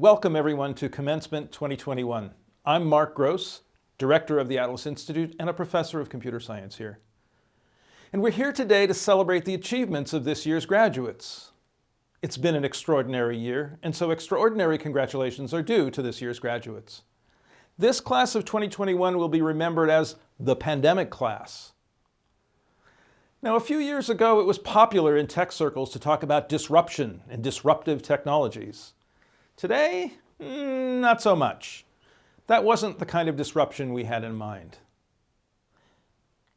welcome everyone to Commencement 2021. I'm Mark Gross, Director of the Atlas Institute and a Professor of Computer Science here. And we're here today to celebrate the achievements of this year's graduates. It's been an extraordinary year, and so extraordinary congratulations are due to this year's graduates. This class of 2021 will be remembered as the pandemic class. Now, a few years ago, it was popular in tech circles to talk about disruption and disruptive technologies. Today, not so much. That wasn't the kind of disruption we had in mind.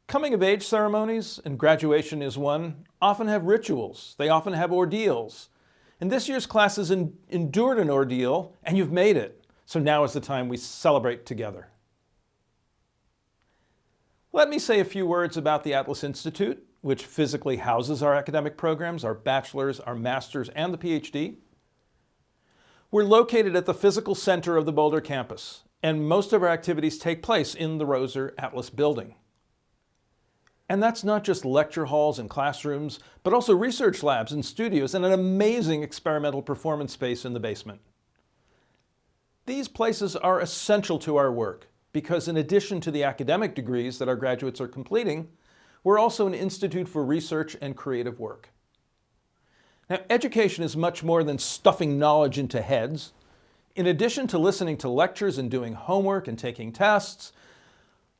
Coming-of-age ceremonies, and graduation is one, often have rituals. They often have ordeals. And this year's class has endured an ordeal, and you've made it. So now is the time we celebrate together. Let me say a few words about the Atlas Institute, which physically houses our academic programs, our bachelor's, our master's, and the PhD. We're located at the physical center of the Boulder campus, and most of our activities take place in the Roser Atlas building. And that's not just lecture halls and classrooms, but also research labs and studios and an amazing experimental performance space in the basement. These places are essential to our work because in addition to the academic degrees that our graduates are completing, we're also an institute for research and creative work. Now, education is much more than stuffing knowledge into heads. In addition to listening to lectures and doing homework and taking tests,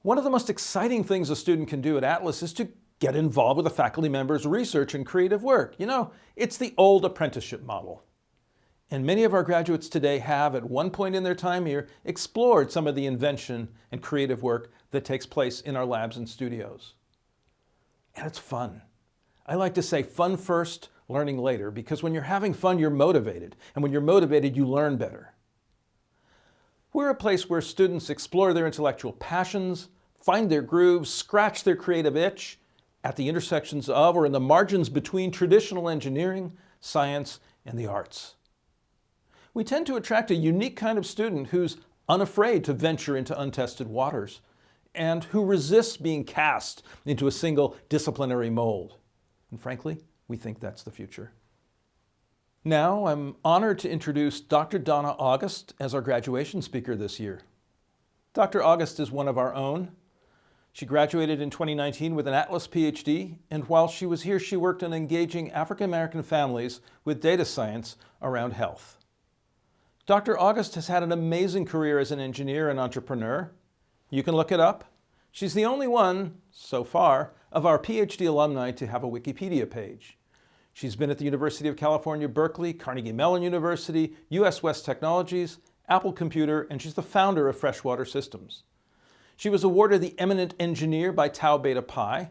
one of the most exciting things a student can do at Atlas is to get involved with a faculty member's research and creative work. You know, it's the old apprenticeship model. And many of our graduates today have, at one point in their time here, explored some of the invention and creative work that takes place in our labs and studios. And it's fun. I like to say fun first, learning later, because when you're having fun, you're motivated. And when you're motivated, you learn better. We're a place where students explore their intellectual passions, find their grooves, scratch their creative itch at the intersections of or in the margins between traditional engineering, science, and the arts. We tend to attract a unique kind of student who's unafraid to venture into untested waters and who resists being cast into a single disciplinary mold. And frankly, we think that's the future. Now, I'm honored to introduce Dr. Donna August as our graduation speaker this year. Dr. August is one of our own. She graduated in 2019 with an Atlas PhD, and while she was here, she worked on engaging African American families with data science around health. Dr. August has had an amazing career as an engineer and entrepreneur. You can look it up. She's the only one, so far, of our PhD alumni to have a Wikipedia page. She's been at the University of California, Berkeley, Carnegie Mellon University, US West Technologies, Apple Computer, and she's the founder of Freshwater Systems. She was awarded the Eminent Engineer by Tau Beta Pi.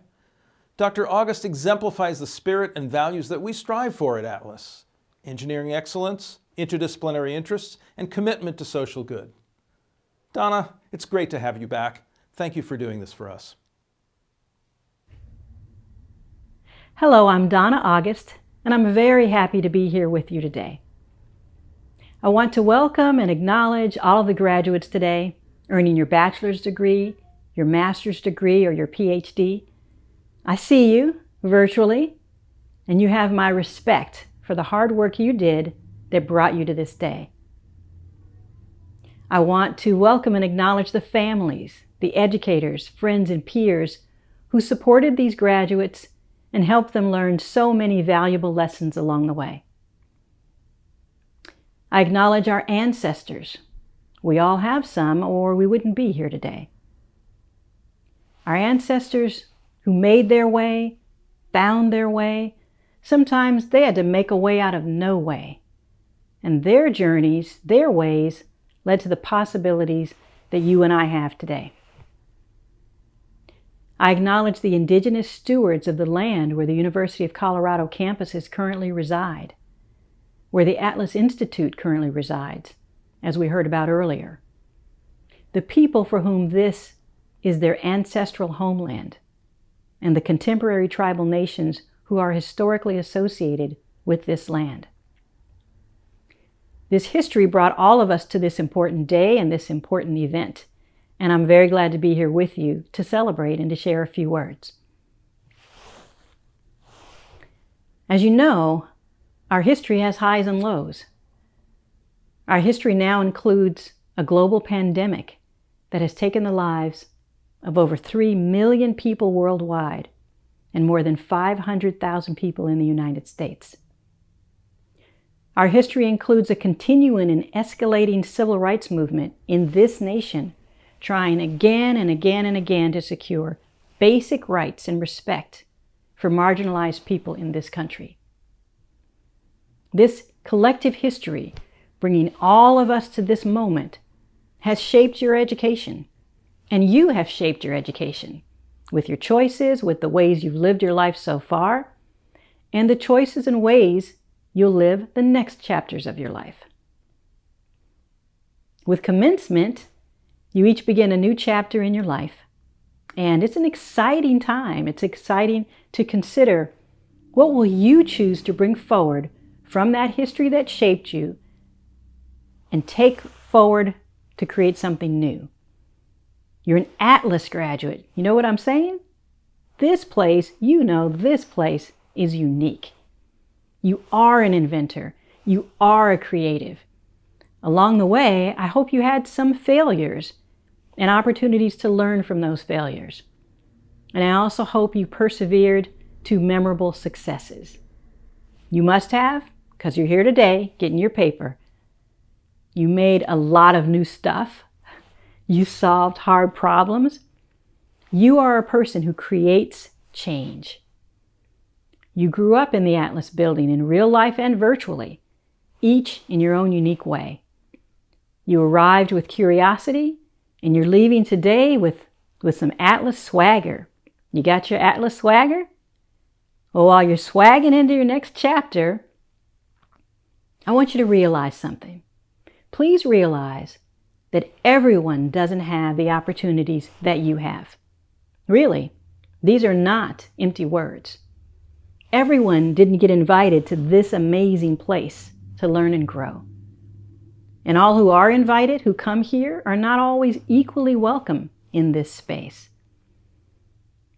Dr. August exemplifies the spirit and values that we strive for at Atlas: engineering excellence, interdisciplinary interests, and commitment to social good. Donna, it's great to have you back. Thank you for doing this for us. Hello, I'm Donna August, and I'm very happy to be here with you today. I want to welcome and acknowledge all of the graduates today earning your bachelor's degree, your master's degree, or your PhD. I see you virtually, and you have my respect for the hard work you did that brought you to this day. I want to welcome and acknowledge the families, the educators, friends, and peers who supported these graduates and helped them learn so many valuable lessons along the way. I acknowledge our ancestors. We all have some, or we wouldn't be here today. Our ancestors who made their way, found their way, sometimes they had to make a way out of no way. And their journeys, their ways, led to the possibilities that you and I have today. I acknowledge the indigenous stewards of the land where the University of Colorado campuses currently reside, where the Atlas Institute currently resides, as we heard about earlier. The people for whom this is their ancestral homeland, and the contemporary tribal nations who are historically associated with this land. This history brought all of us to this important day and this important event, and I'm very glad to be here with you to celebrate and to share a few words. As you know, our history has highs and lows. Our history now includes a global pandemic that has taken the lives of over 3 million people worldwide and more than 500,000 people in the United States. Our history includes a continuing and escalating civil rights movement in this nation, trying again and again and again to secure basic rights and respect for marginalized people in this country. This collective history, bringing all of us to this moment, has shaped your education, and you have shaped your education with your choices, with the ways you've lived your life so far, and the choices and ways you'll live the next chapters of your life. With Commencement, you each begin a new chapter in your life, and it's an exciting time. It's exciting to consider what will you choose to bring forward from that history that shaped you and take forward to create something new. You're an Atlas graduate. You know what I'm saying? This place is unique. You are an inventor. You are a creative. Along the way, I hope you had some failures and opportunities to learn from those failures. And I also hope you persevered to memorable successes. You must have, because you're here today getting your paper. You made a lot of new stuff. You solved hard problems. You are a person who creates change. You grew up in the Atlas building in real life and virtually, each in your own unique way. You arrived with curiosity, and you're leaving today with some Atlas swagger. You got your Atlas swagger? Well, while you're swagging into your next chapter, I want you to realize something. Please realize that everyone doesn't have the opportunities that you have. Really, these are not empty words. Everyone didn't get invited to this amazing place to learn and grow. And all who are invited, who come here, are not always equally welcome in this space.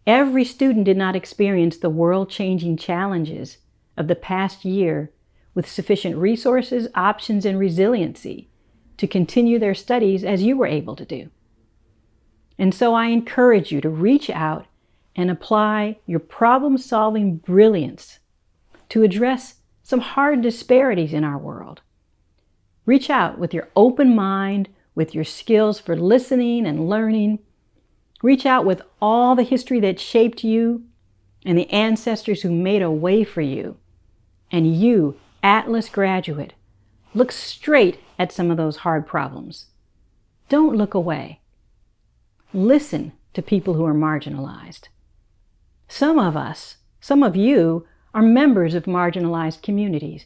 Every student did not experience the world-changing challenges of the past year with sufficient resources, options, and resiliency to continue their studies as you were able to do. And so I encourage you to reach out and apply your problem-solving brilliance to address some hard disparities in our world. Reach out with your open mind, with your skills for listening and learning. Reach out with all the history that shaped you and the ancestors who made a way for you. And you, Atlas graduate, look straight at some of those hard problems. Don't look away. Listen to people who are marginalized. Some of you, are members of marginalized communities.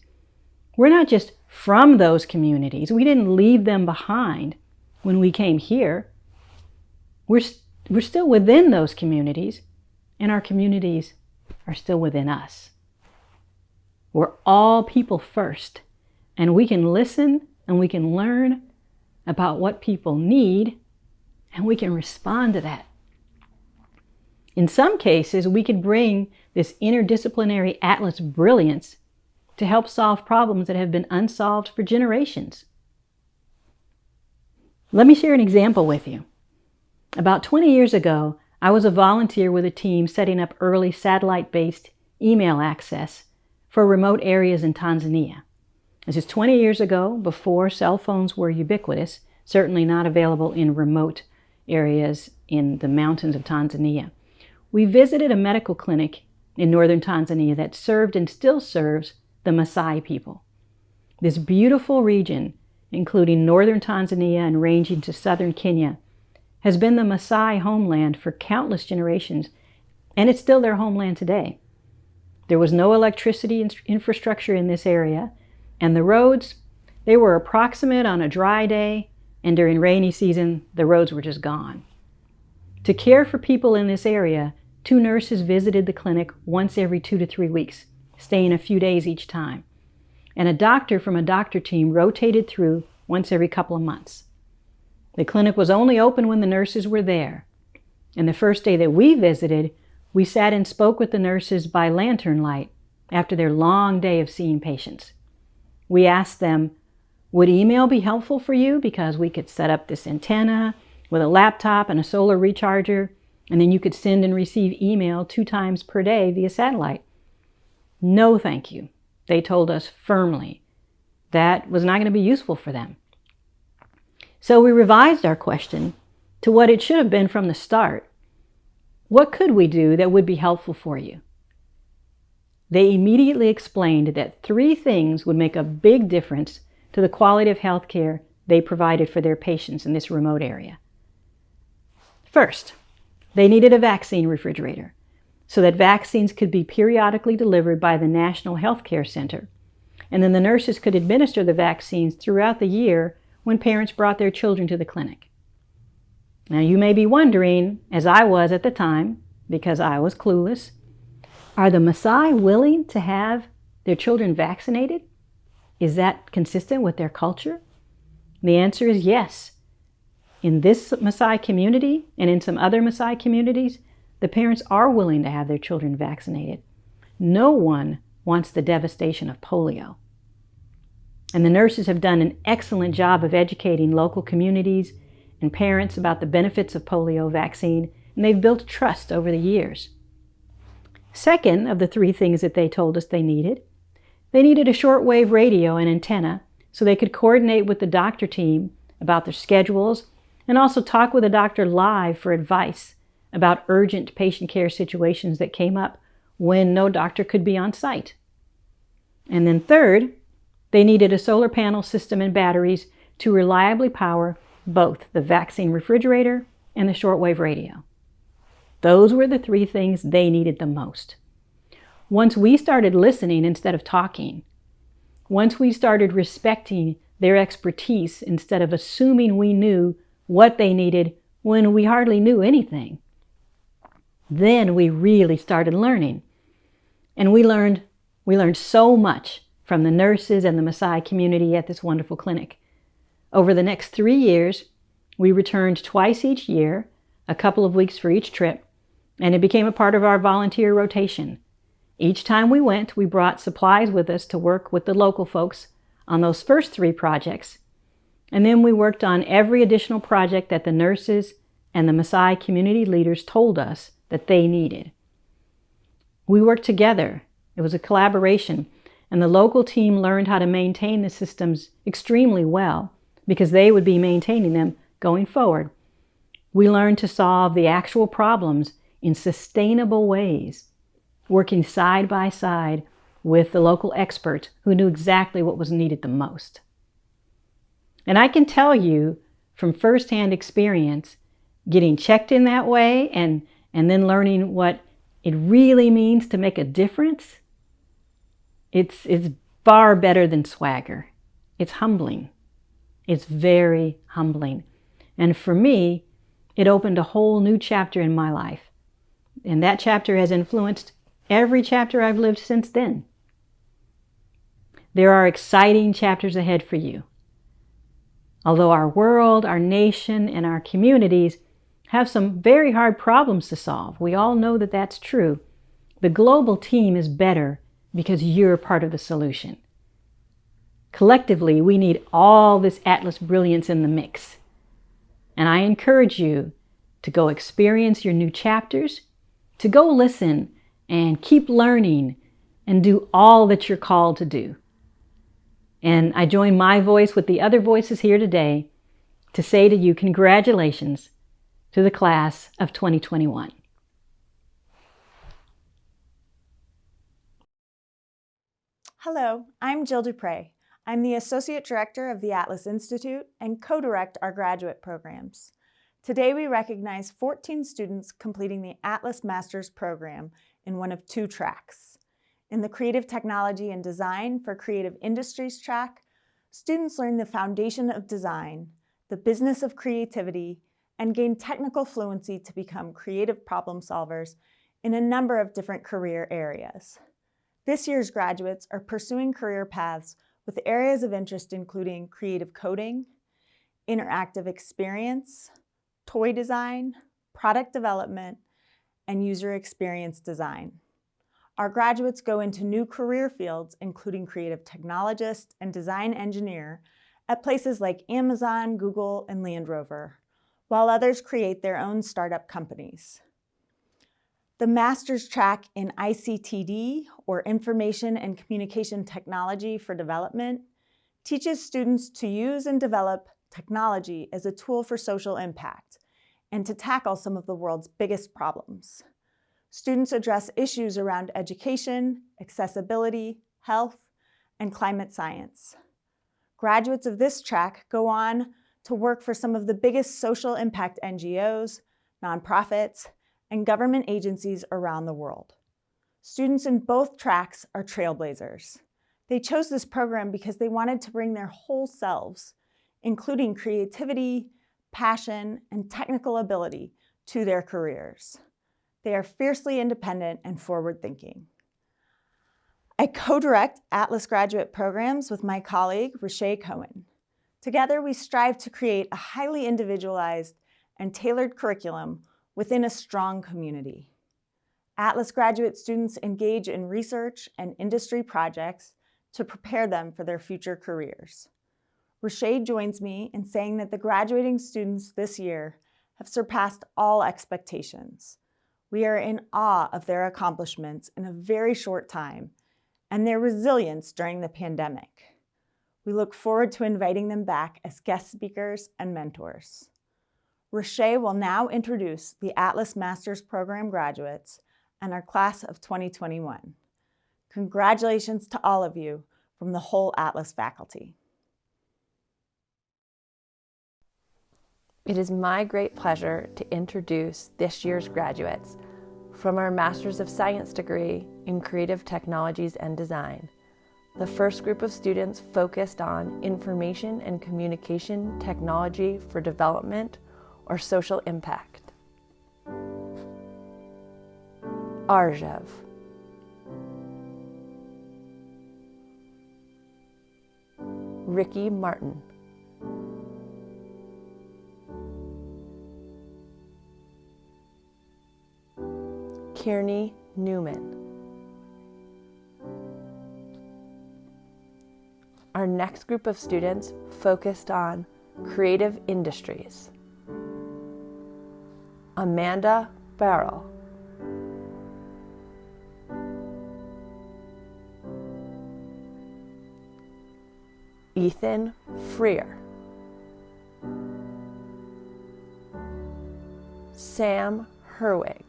We're not just from those communities. We didn't leave them behind when we came here. We're still within those communities, and our communities are still within us. We're all people first, and we can listen and we can learn about what people need, and we can respond to that. In some cases, we can bring this interdisciplinary Atlas brilliance to help solve problems that have been unsolved for generations. Let me share an example with you. About 20 years ago, I was a volunteer with a team setting up early satellite-based email access for remote areas in Tanzania. This is 20 years ago, before cell phones were ubiquitous, certainly not available in remote areas in the mountains of Tanzania. We visited a medical clinic in northern Tanzania that served and still serves the Maasai people. This beautiful region, including northern Tanzania and ranging to southern Kenya, has been the Maasai homeland for countless generations, and it's still their homeland today. There was no electricity infrastructure in this area, and the roads, they were approximate on a dry day, and during rainy season, the roads were just gone. To care for people in this area, 2 nurses visited the clinic once every 2 to 3 weeks, staying a few days each time. And a doctor from a doctor team rotated through once every couple of months. The clinic was only open when the nurses were there. And the first day that we visited, we sat and spoke with the nurses by lantern light after their long day of seeing patients. We asked them, Would email be helpful for you because we could set up this antenna with a laptop and a solar recharger, and then you could send and receive email 2 times per day via satellite? No, thank you. They told us firmly that was not going to be useful for them. So we revised our question to what it should have been from the start. What could we do that would be helpful for you? They immediately explained that 3 things would make a big difference to the quality of health care they provided for their patients in this remote area. First, they needed a vaccine refrigerator so that vaccines could be periodically delivered by the National Healthcare Center, and then the nurses could administer the vaccines throughout the year when parents brought their children to the clinic. Now you may be wondering, as I was at the time, because I was clueless, are the Maasai willing to have their children vaccinated? Is that consistent with their culture? The answer is yes. In this Maasai community and in some other Maasai communities, the parents are willing to have their children vaccinated. No one wants the devastation of polio. And the nurses have done an excellent job of educating local communities and parents about the benefits of polio vaccine, and they've built trust over the years. Second of the 3 things that they told us they needed a shortwave radio and antenna so they could coordinate with the doctor team about their schedules and also talk with a doctor live for advice about urgent patient care situations that came up when no doctor could be on site. And then third, they needed a solar panel system and batteries to reliably power both the vaccine refrigerator and the shortwave radio. Those were the 3 things they needed the most. Once we started listening instead of talking, once we started respecting their expertise instead of assuming we knew what they needed when we hardly knew anything, then we really started learning. And we learned so much from the nurses and the Maasai community at this wonderful clinic. Over the next 3 years, we returned twice each year, a couple of weeks for each trip, and it became a part of our volunteer rotation. Each time we went, we brought supplies with us to work with the local folks on those first 3 projects, and then we worked on every additional project that the nurses and the Maasai community leaders told us that they needed. We worked together. It was a collaboration, and the local team learned how to maintain the systems extremely well because they would be maintaining them going forward. We learned to solve the actual problems in sustainable ways, working side by side with the local expert who knew exactly what was needed the most. And I can tell you from firsthand experience, getting checked in that way and then learning what it really means to make a difference, it's far better than swagger. It's humbling. It's very humbling. And for me, it opened a whole new chapter in my life. And that chapter has influenced every chapter I've lived since then. There are exciting chapters ahead for you. Although our world, our nation, and our communities have some very hard problems to solve, we all know that that's true. The global team is better because you're part of the solution. Collectively, we need all this Atlas brilliance in the mix. And I encourage you to go experience your new chapters, to go listen and keep learning and do all that you're called to do. And I join my voice with the other voices here today to say to you, congratulations to the class of 2021. Hello, I'm Jill Dupre. I'm the Associate Director of the Atlas Institute and co-direct our graduate programs. Today we recognize 14 students completing the Atlas Master's Program in one of 2 tracks. In the Creative Technology and Design for Creative Industries track, students learn the foundation of design, the business of creativity, and gain technical fluency to become creative problem solvers in a number of different career areas. This year's graduates are pursuing career paths with areas of interest including creative coding, interactive experience, toy design, product development, and user experience design. Our graduates go into new career fields including creative technologist and design engineer, at places like Amazon, Google, and Land Rover, while others create their own startup companies. The master's track in ICTD, or Information and Communication Technology for Development, teaches students to use and develop technology as a tool for social impact and to tackle some of the world's biggest problems. Students address issues around education, accessibility, health, and climate science. Graduates of this track go on to work for some of the biggest social impact NGOs, nonprofits, and government agencies around the world. Students in both tracks are trailblazers. They chose this program because they wanted to bring their whole selves, including creativity, passion, and technical ability, to their careers. They are fiercely independent and forward-thinking. I co-direct Atlas graduate programs with my colleague, Rashay Cohen. Together, we strive to create a highly individualized and tailored curriculum within a strong community. Atlas graduate students engage in research and industry projects to prepare them for their future careers. Rashay joins me in saying that the graduating students this year have surpassed all expectations. We are in awe of their accomplishments in a very short time and their resilience during the pandemic. We look forward to inviting them back as guest speakers and mentors. Rashay will now introduce the Atlas Master's Program graduates and our class of 2021. Congratulations to all of you from the whole Atlas faculty. It is my great pleasure to introduce this year's graduates from our Master's of Science degree in Creative Technologies and Design. The first group of students focused on Information and Communication Technology for Development or Social Impact. Arjav. Ricky Martin. Kearney Newman. Our next group of students focused on creative industries. Amanda Barrell. Ethan Freer. Sam Herwig.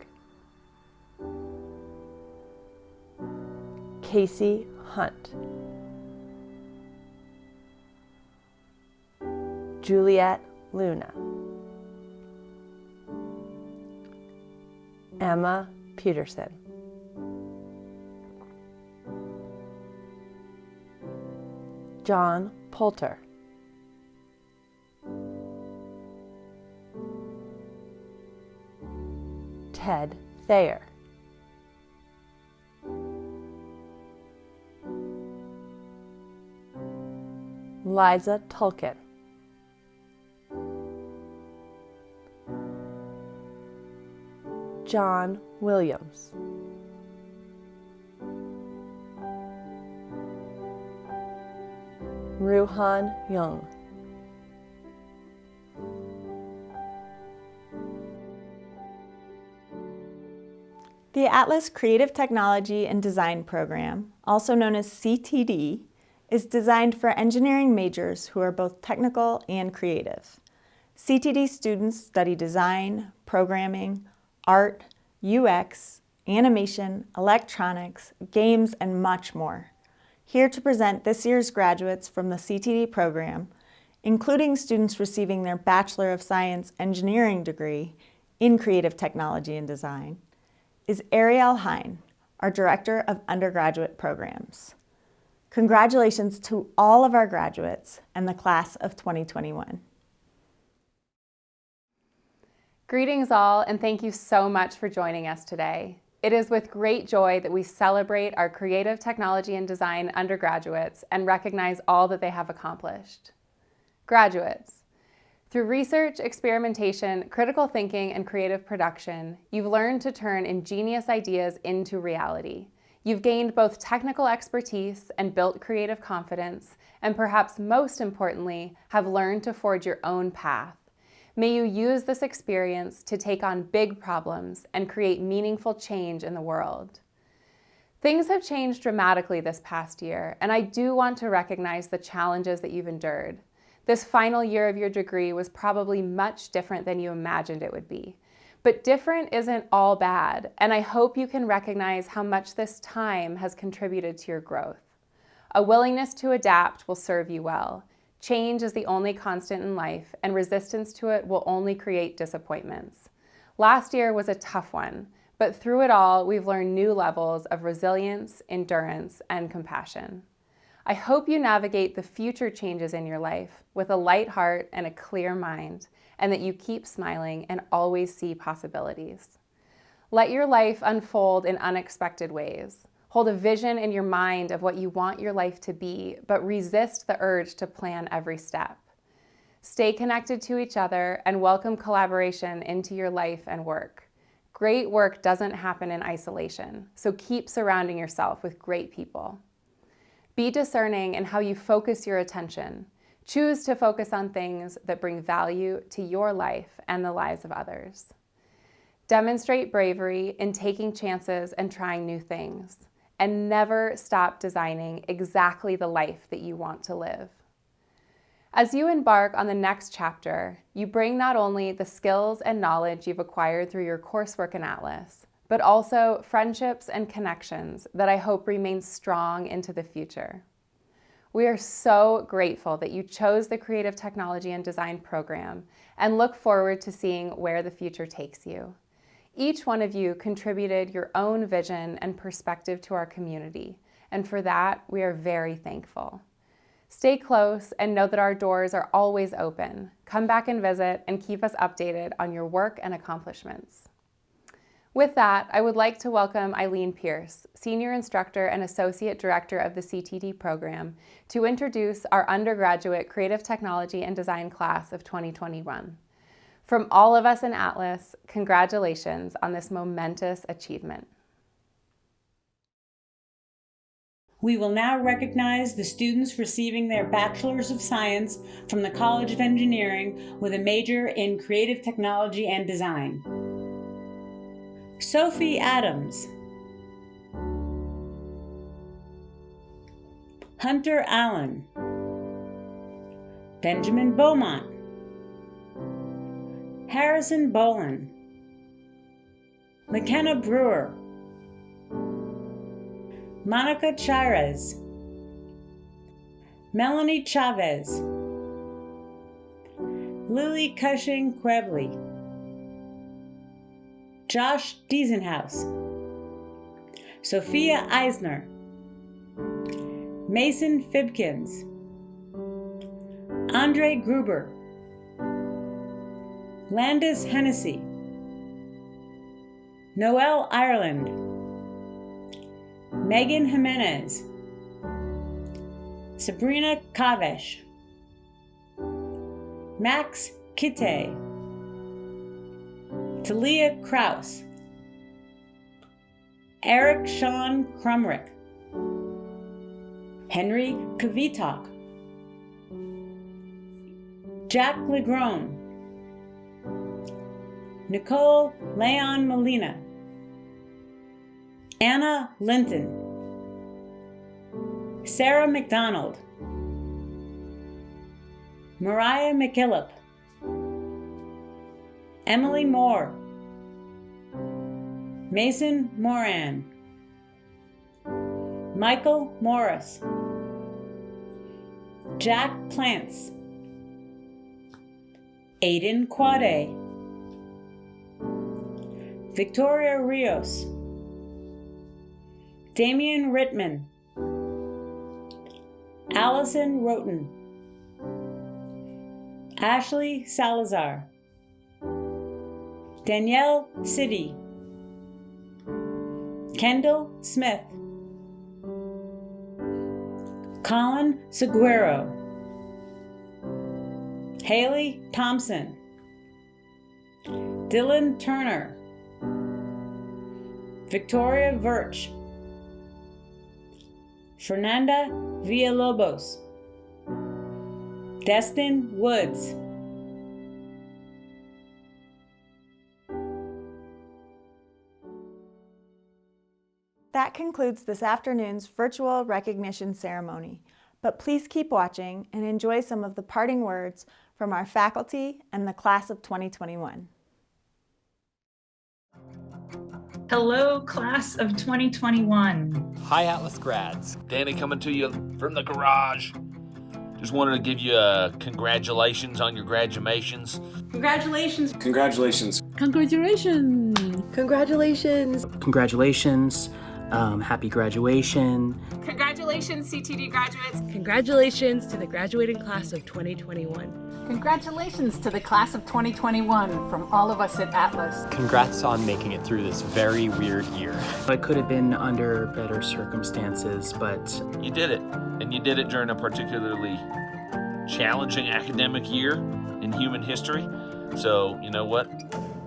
Casey Hunt. Juliet Luna. Emma Peterson. John Poulter. Ted Thayer. Liza Tulkin. John Williams. Ruhan Young. The Atlas Creative Technology and Design program, also known as CTD, is designed for engineering majors who are both technical and creative. CTD students study design, programming, art, UX, animation, electronics, games, and much more. Here to present this year's graduates from the CTD program, including students receiving their Bachelor of Science Engineering degree in Creative Technology and Design, is Ariel Hine, our Director of Undergraduate Programs. Congratulations to all of our graduates and the class of 2021. Greetings all, and thank you so much for joining us today. It is with great joy that we celebrate our Creative Technology and Design undergraduates and recognize all that they have accomplished. Graduates, through research, experimentation, critical thinking, and creative production, you've learned to turn ingenious ideas into reality. You've gained both technical expertise and built creative confidence, and perhaps most importantly, have learned to forge your own path. May you use this experience to take on big problems and create meaningful change in the world. Things have changed dramatically this past year, and I do want to recognize the challenges that you've endured. This final year of your degree was probably much different than you imagined it would be. But different isn't all bad, and I hope you can recognize how much this time has contributed to your growth. A willingness to adapt will serve you well. Change is the only constant in life, and resistance to it will only create disappointments. Last year was a tough one, but through it all, we've learned new levels of resilience, endurance, and compassion. I hope you navigate the future changes in your life with a light heart and a clear mind, and that you keep smiling and always see possibilities. Let your life unfold in unexpected ways. Hold a vision in your mind of what you want your life to be, but resist the urge to plan every step. Stay connected to each other and welcome collaboration into your life and work. Great work doesn't happen in isolation, so keep surrounding yourself with great people. Be discerning in how you focus your attention. Choose to focus on things that bring value to your life and the lives of others. Demonstrate bravery in taking chances and trying new things, and never stop designing exactly the life that you want to live. As you embark on the next chapter, you bring not only the skills and knowledge you've acquired through your coursework in Atlas, but also friendships and connections that I hope remain strong into the future. We are so grateful that you chose the Creative Technology and Design program and look forward to seeing where the future takes you. Each one of you contributed your own vision and perspective to our community, and for that, we are very thankful. Stay close and know that our doors are always open. Come back and visit and keep us updated on your work and accomplishments. With that, I would like to welcome Eileen Pierce, Senior Instructor and Associate Director of the CTD program, to introduce our undergraduate Creative Technology and Design class of 2021. From all of us in Atlas, congratulations on this momentous achievement. We will now recognize the students receiving their Bachelors of Science from the College of Engineering with a major in Creative Technology and Design. Sophie Adams, Hunter Allen, Benjamin Beaumont, Harrison Bolin, McKenna Brewer, Monica Chairez, Melanie Chavez, Lily Cushing-Quebley, Josh Diesenhaus, Sophia Eisner, Mason Fibkins, Andre Gruber, Landis Hennessy, Noelle Ireland, Megan Jimenez, Sabrina Kavesh, Max Kitte, Talia Kraus, Eric Sean Crumrick, Henry Kavitok, Jack Legrone, Nicole Leon Molina, Anna Linton, Sarah McDonald, Mariah McKillop, Emily Moore, Mason Moran, Michael Morris, Jack Plants, Aiden Quade, Victoria Rios, Damian Rittman, Allison Roten, Ashley Salazar, Danielle City, Kendall Smith, Colin Seguero, Haley Thompson, Dylan Turner, Victoria Virch, Fernanda Villalobos, Destin Woods, That concludes this afternoon's virtual recognition ceremony, but please keep watching and enjoy some of the parting words from our faculty and the class of 2021. Hello, class of 2021. Hi, Atlas grads. Danny coming to you from the garage. Just wanted to give you congratulations on your graduations. Congratulations. Congratulations. Congratulations. Congratulations. Congratulations. Happy graduation. Congratulations, CTD graduates. Congratulations to the graduating class of 2021. Congratulations to the class of 2021 from all of us at Atlas. Congrats on making it through this very weird year. It could have been under better circumstances, but you did it. And you did it during a particularly challenging academic year in human history. So, you know what?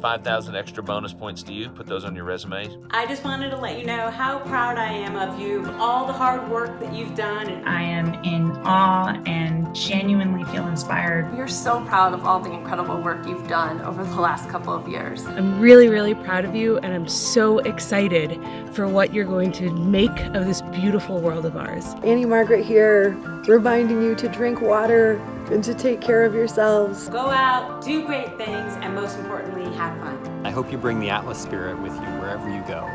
5,000 extra bonus points to you. Put those on your resumes. I just wanted to let you know how proud I am of you, of all the hard work that you've done. I am in awe and genuinely feel inspired. We're so proud of all the incredible work you've done over the last couple of years. I'm really, really proud of you, and I'm so excited for what you're going to make of this beautiful world of ours. Annie Margaret here, reminding you to drink water and to take care of yourselves. Go out, do great things, and most importantly, have fun. I hope you bring the Atlas spirit with you wherever you go.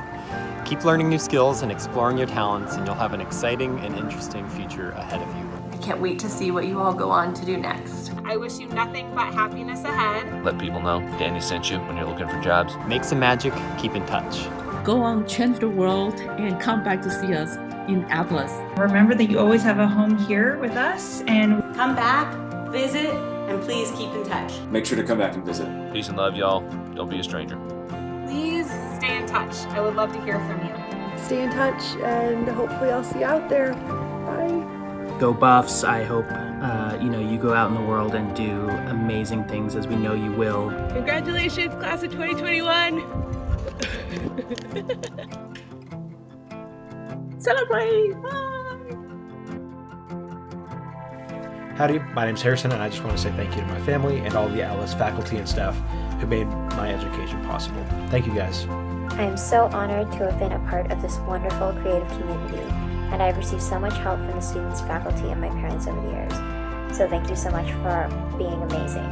Keep learning new skills and exploring your talents, and you'll have an exciting and interesting future ahead of you. I can't wait to see what you all go on to do next. I wish you nothing but happiness ahead. Let people know Danny sent you when you're looking for jobs. Make some magic, keep in touch. Go on, change the world, and come back to see us in Atlas. Remember that you always have a home here with us, and come back, visit, and please keep in touch. Make sure to come back and visit. Peace and love, y'all. Don't be a stranger. Please stay in touch. I would love to hear from you. Stay in touch, and hopefully I'll see you out there. Bye. Go Buffs. I hope you go out in the world and do amazing things, as we know you will. Congratulations, class of 2021. Celebrate! Howdy, my name's Harrison, and I just want to say thank you to my family and all of the Atlas faculty and staff who made my education possible. Thank you guys. I am so honored to have been a part of this wonderful creative community, and I've received so much help from the students, faculty, and my parents over the years. So thank you so much for being amazing.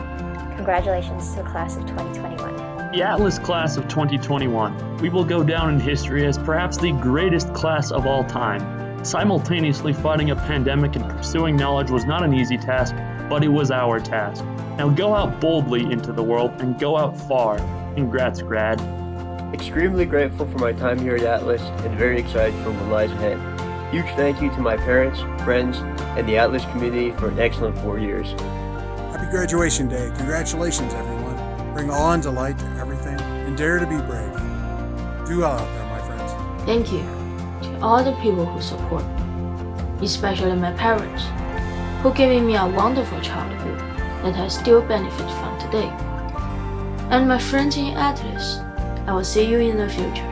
Congratulations to the class of 2021. The Atlas class of 2021. We will go down in history as perhaps the greatest class of all time. Simultaneously fighting a pandemic and pursuing knowledge was not an easy task, but it was our task. Now go out boldly into the world and go out far. Congrats, grad. Extremely grateful for my time here at Atlas and very excited for what lies ahead. Huge thank you to my parents, friends, and the Atlas community for an excellent 4 years. Happy graduation day. Congratulations, everyone. Bring awe and delight to everything and dare to be brave. Do well out there, my friends. Thank you to all the people who support me, especially my parents, who gave me a wonderful childhood that I still benefit from today. And my friends in Atlas, I will see you in the future.